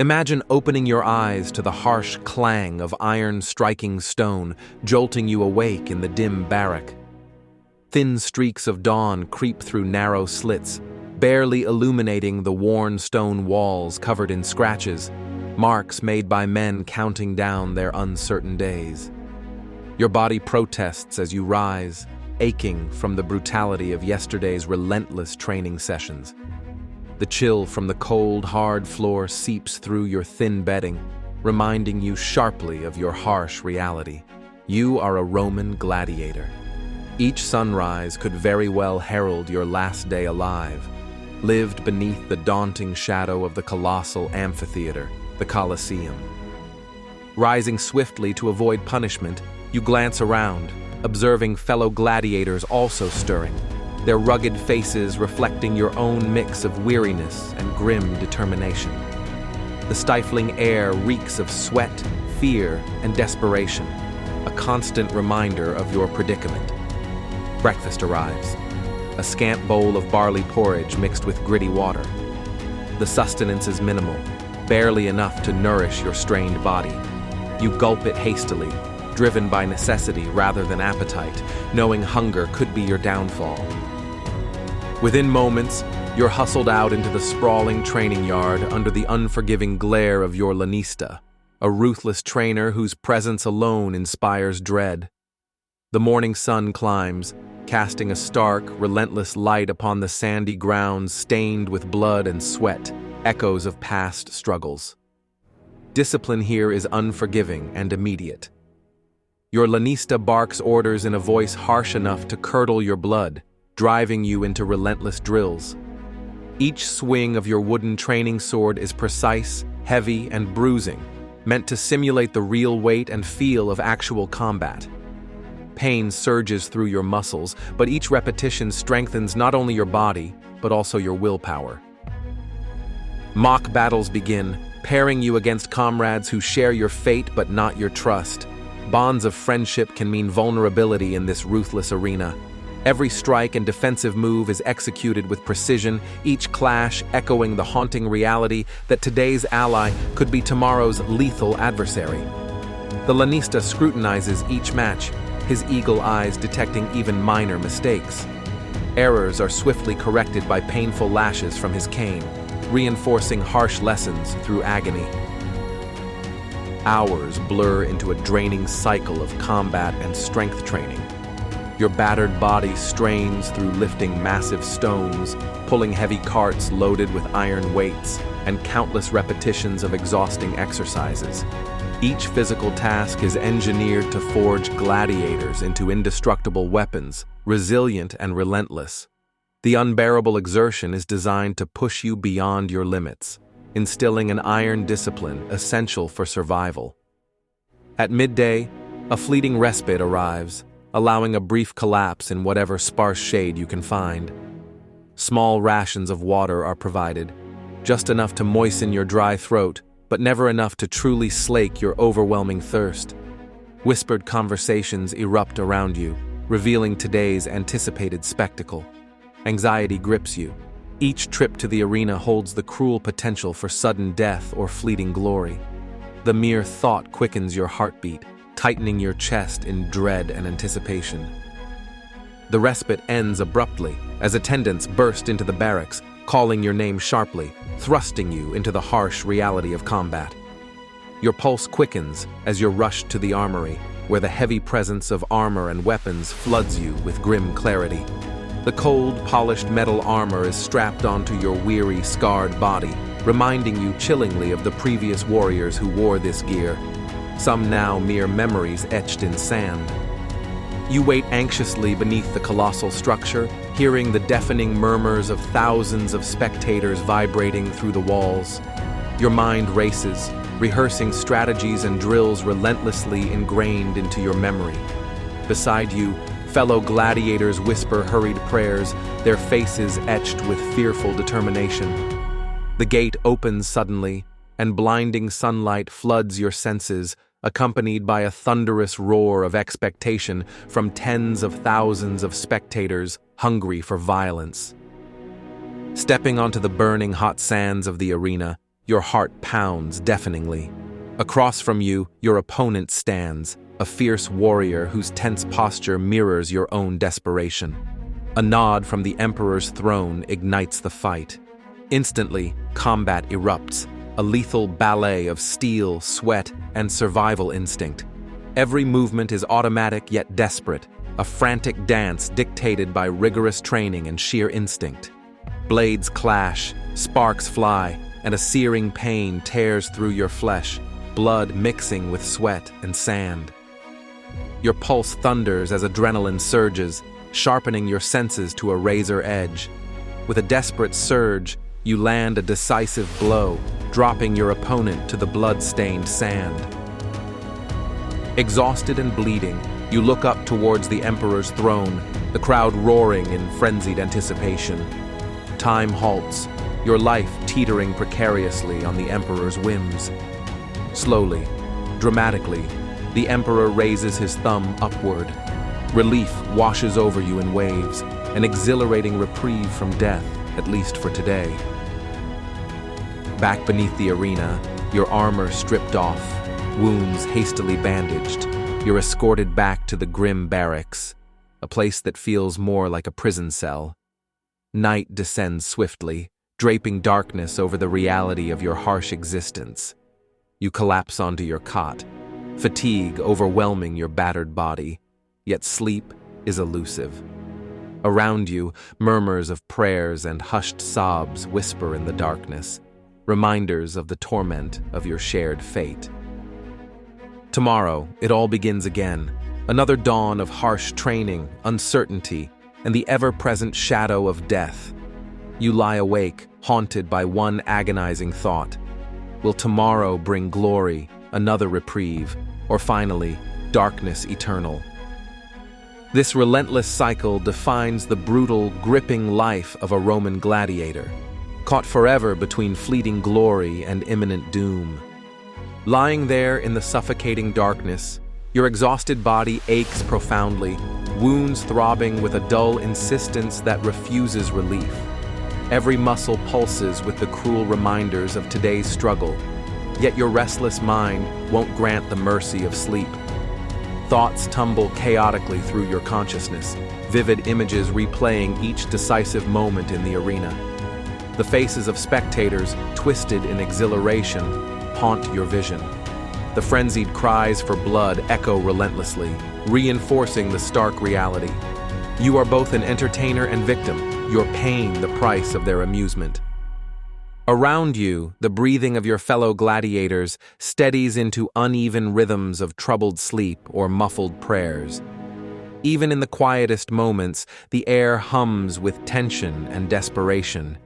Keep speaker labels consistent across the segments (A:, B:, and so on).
A: Imagine opening your eyes to the harsh clang of iron striking stone, jolting you awake in the dim barrack. Thin streaks of dawn creep through narrow slits, barely illuminating the worn stone walls covered in scratches, marks made by men counting down their uncertain days. Your body protests as you rise, aching from the brutality of yesterday's relentless training sessions. The chill from the cold, hard floor seeps through your thin bedding, reminding you sharply of your harsh reality. You are a Roman gladiator. Each sunrise could very well herald your last day alive, lived beneath the daunting shadow of the colossal amphitheater, the Colosseum. Rising swiftly to avoid punishment, you glance around, observing fellow gladiators also stirring, their rugged faces reflecting your own mix of weariness and grim determination. The stifling air reeks of sweat, fear, and desperation, a constant reminder of your predicament. Breakfast arrives, a scant bowl of barley porridge mixed with gritty water. The sustenance is minimal, barely enough to nourish your strained body. You gulp it hastily, driven by necessity rather than appetite, knowing hunger could be your downfall. Within moments, you're hustled out into the sprawling training yard under the unforgiving glare of your lanista, a ruthless trainer whose presence alone inspires dread. The morning sun climbs, casting a stark, relentless light upon the sandy grounds stained with blood and sweat, echoes of past struggles. Discipline here is unforgiving and immediate. Your lanista barks orders in a voice harsh enough to curdle your blood, driving you into relentless drills. Each swing of your wooden training sword is precise, heavy, and bruising, meant to simulate the real weight and feel of actual combat. Pain surges through your muscles, but each repetition strengthens not only your body, but also your willpower. Mock battles begin, pairing you against comrades who share your fate but not your trust. Bonds of friendship can mean vulnerability in this ruthless arena. Every strike and defensive move is executed with precision, each clash echoing the haunting reality that today's ally could be tomorrow's lethal adversary. The lanista scrutinizes each match, his eagle eyes detecting even minor mistakes. Errors are swiftly corrected by painful lashes from his cane, reinforcing harsh lessons through agony. Hours blur into a draining cycle of combat and strength training. Your battered body strains through lifting massive stones, pulling heavy carts loaded with iron weights, and countless repetitions of exhausting exercises. Each physical task is engineered to forge gladiators into indestructible weapons, resilient and relentless. The unbearable exertion is designed to push you beyond your limits, instilling an iron discipline essential for survival. At midday, a fleeting respite arrives, allowing a brief collapse in whatever sparse shade you can find. Small rations of water are provided, just enough to moisten your dry throat, but never enough to truly slake your overwhelming thirst. Whispered conversations erupt around you, revealing today's anticipated spectacle. Anxiety grips you. Each trip to the arena holds the cruel potential for sudden death or fleeting glory. The mere thought quickens your heartbeat, tightening your chest in dread and anticipation. The respite ends abruptly as attendants burst into the barracks, calling your name sharply, thrusting you into the harsh reality of combat. Your pulse quickens as you're rushed to the armory, where the heavy presence of armor and weapons floods you with grim clarity. The cold, polished metal armor is strapped onto your weary, scarred body, reminding you chillingly of the previous warriors who wore this gear, some now mere memories etched in sand. You wait anxiously beneath the colossal structure, hearing the deafening murmurs of thousands of spectators vibrating through the walls. Your mind races, rehearsing strategies and drills relentlessly ingrained into your memory. Beside you, fellow gladiators whisper hurried prayers, their faces etched with fearful determination. The gate opens suddenly, and blinding sunlight floods your senses, accompanied by a thunderous roar of expectation from tens of thousands of spectators hungry for violence. Stepping onto the burning hot sands of the arena, Your heart pounds deafeningly. Across from you, your opponent stands, a fierce warrior whose tense posture mirrors your own desperation. A nod from the Emperor's throne ignites the fight. Instantly, combat erupts, a lethal ballet of steel, sweat, and survival instinct. Every movement is automatic yet desperate, a frantic dance dictated by rigorous training and sheer instinct. Blades clash, sparks fly, and a searing pain tears through your flesh, blood mixing with sweat and sand. Your pulse thunders as adrenaline surges, sharpening your senses to a razor edge. With a desperate surge, you land a decisive blow, dropping your opponent to the blood-stained sand. Exhausted and bleeding, you look up towards the Emperor's throne, the crowd roaring in frenzied anticipation. Time halts, your life teetering precariously on the Emperor's whims. Slowly, dramatically, the Emperor raises his thumb upward. Relief washes over you in waves, an exhilarating reprieve from death, at least for today. Back beneath the arena, your armor stripped off, wounds hastily bandaged, you're escorted back to the grim barracks, a place that feels more like a prison cell. Night descends swiftly, draping darkness over the reality of your harsh existence. You collapse onto your cot, fatigue overwhelming your battered body, yet sleep is elusive. Around you, murmurs of prayers and hushed sobs whisper in the darkness, reminders of the torment of your shared fate. Tomorrow, it all begins again, another dawn of harsh training, uncertainty, and the ever-present shadow of death. You lie awake, haunted by one agonizing thought. Will tomorrow bring glory, another reprieve, or finally, darkness eternal? This relentless cycle defines the brutal, gripping life of a Roman gladiator, caught forever between fleeting glory and imminent doom. Lying there in the suffocating darkness, your exhausted body aches profoundly, wounds throbbing with a dull insistence that refuses relief. Every muscle pulses with the cruel reminders of today's struggle, yet your restless mind won't grant the mercy of sleep. Thoughts tumble chaotically through your consciousness, vivid images replaying each decisive moment in the arena. The faces of spectators, twisted in exhilaration, haunt your vision. The frenzied cries for blood echo relentlessly, reinforcing the stark reality. You are both an entertainer and victim, your pain the price of their amusement. Around you, the breathing of your fellow gladiators steadies into uneven rhythms of troubled sleep or muffled prayers. Even in the quietest moments, the air hums with tension and desperation.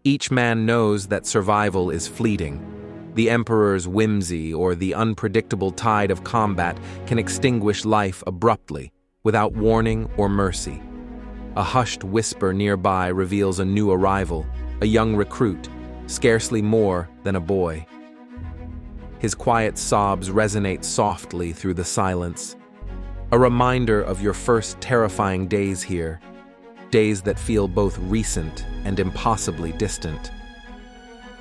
A: Each man knows that survival is fleeting. The Emperor's whimsy or the unpredictable tide of combat can extinguish life abruptly, without warning or mercy. A hushed whisper nearby reveals a new arrival, a young recruit, scarcely more than a boy. His quiet sobs resonate softly through the silence, a reminder of your first terrifying days here, days that feel both recent and impossibly distant.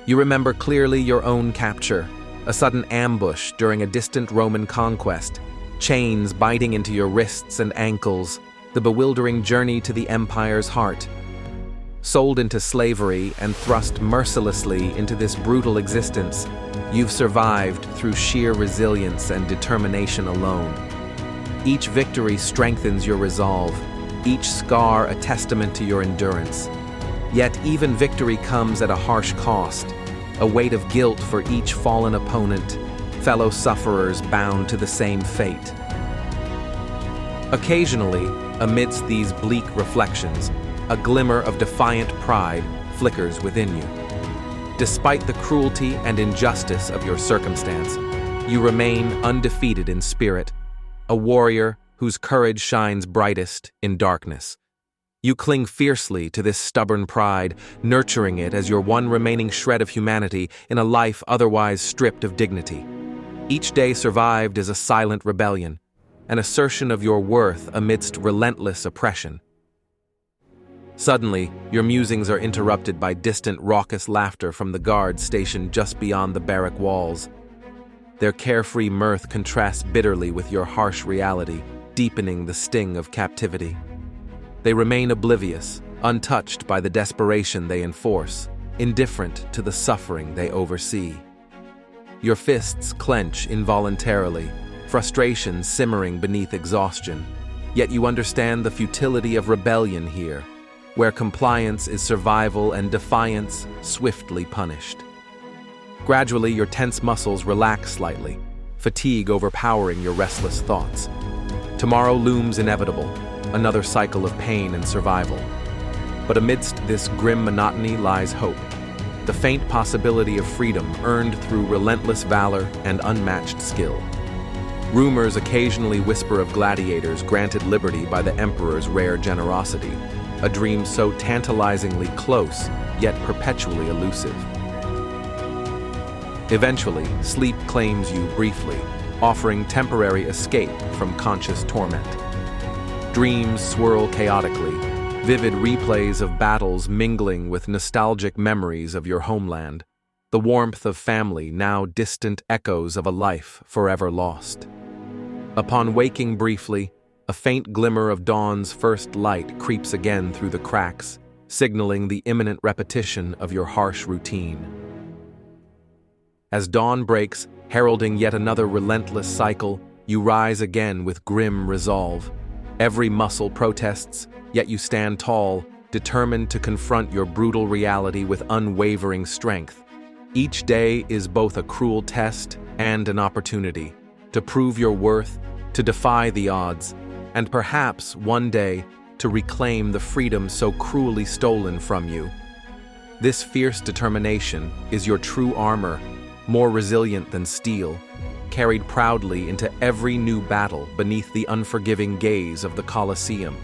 A: You remember clearly your own capture, a sudden ambush during a distant Roman conquest, chains biting into your wrists and ankles, the bewildering journey to the empire's heart. Sold into slavery and thrust mercilessly into this brutal existence, you've survived through sheer resilience and determination alone. Each victory strengthens your resolve, each scar a testament to your endurance. Yet even victory comes at a harsh cost, a weight of guilt for each fallen opponent, fellow sufferers bound to the same fate. Occasionally, amidst these bleak reflections, a glimmer of defiant pride flickers within you. Despite the cruelty and injustice of your circumstance, you remain undefeated in spirit, a warrior whose courage shines brightest in darkness. You cling fiercely to this stubborn pride, nurturing it as your one remaining shred of humanity in a life otherwise stripped of dignity. Each day survived is a silent rebellion, an assertion of your worth amidst relentless oppression. Suddenly, your musings are interrupted by distant, raucous laughter from the guards stationed just beyond the barrack walls. Their carefree mirth contrasts bitterly with your harsh reality, deepening the sting of captivity. They remain oblivious, untouched by the desperation they enforce, indifferent to the suffering they oversee. Your fists clench involuntarily, frustration simmering beneath exhaustion, yet you understand the futility of rebellion here, where compliance is survival and defiance swiftly punished. Gradually, your tense muscles relax slightly, fatigue overpowering your restless thoughts. Tomorrow looms inevitable, another cycle of pain and survival. But amidst this grim monotony lies hope, the faint possibility of freedom earned through relentless valor and unmatched skill. Rumors occasionally whisper of gladiators granted liberty by the emperor's rare generosity, a dream so tantalizingly close, yet perpetually elusive. Eventually, sleep claims you briefly, offering temporary escape from conscious torment. Dreams swirl chaotically, vivid replays of battles mingling with nostalgic memories of your homeland, the warmth of family now distant echoes of a life forever lost. Upon waking briefly, a faint glimmer of dawn's first light creeps again through the cracks, signaling the imminent repetition of your harsh routine. As dawn breaks, heralding yet another relentless cycle, you rise again with grim resolve. Every muscle protests, yet you stand tall, determined to confront your brutal reality with unwavering strength. Each day is both a cruel test and an opportunity to prove your worth, to defy the odds, and perhaps one day to reclaim the freedom so cruelly stolen from you. This fierce determination is your true armor, more resilient than steel, carried proudly into every new battle beneath the unforgiving gaze of the Colosseum.